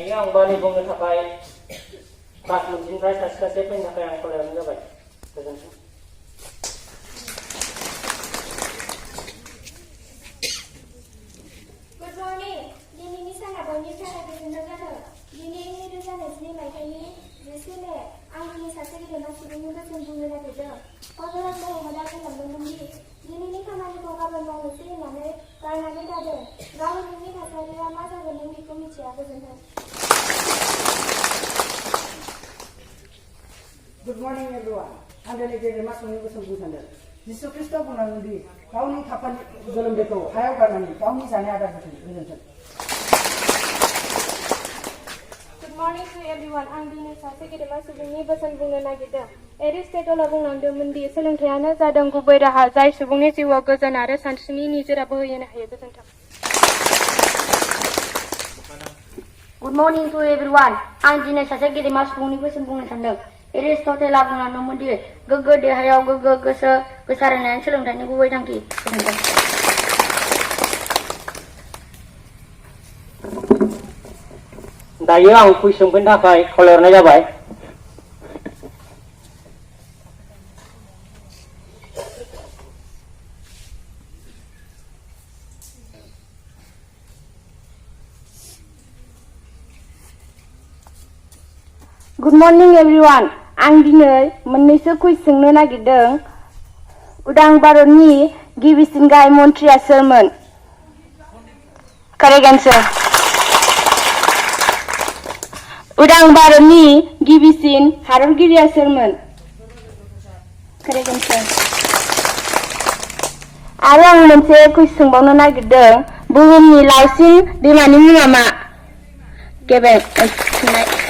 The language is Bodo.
Yang bani bunuh takai, tak mencintai saksi pun takai yang kalau yang jabat, tertentu. Good morning. Dini ni sana bani sana bersenang sana. Dini ini tu sana sini macam ni. Jadi angin saksi kita masih bunyi bersama bunyi lagi je. Kalau orang dah ada kan lambung bunyi. Dini ni kan mana kau kapan mau mesti mana karena ni ada. Kalau ini tak ada masa bunyi itu mesti aku senang. Good morning everyone. Anda ni jadi mas moni ko sembuh sandal. Yesus Kristus pun nanti kau ni kapan dalam beto, hayau kan nanti kau ni sana ada betul. Good morning to everyone. Ang dini saksi kita masih bunyi bersama bunyi lagi je. Eris teto labung nando mendi selengkaiana zadang gubai raha zai subungnya jiwa gojanara sansini nijera bohayana hayat tentang. Good morning to everyone. Ang dini saksi kita masih bunyi bersama bunyi sandal. Eris total labung nando mendi gege de hayau gege gese besaran selengkainya gubai tangki. Dayu ang puisung pun takai kalau orang jabat. Good morning everyone. Ang dinai moन्नैसो कुइज सोंनो नागिरदों. उदां भारतनि गिबिसिन गाहाय मन्थ्रिया सोरमोन? Correct answer. उदां भारतनि गिबिसिन हादरगिरिया सोरमोन? Correct answer. आरो आं मोनसे कुइज सोंबावनो नागिरदों. बुहुमनि लावसिन दैमानि मुङा मा? Give it.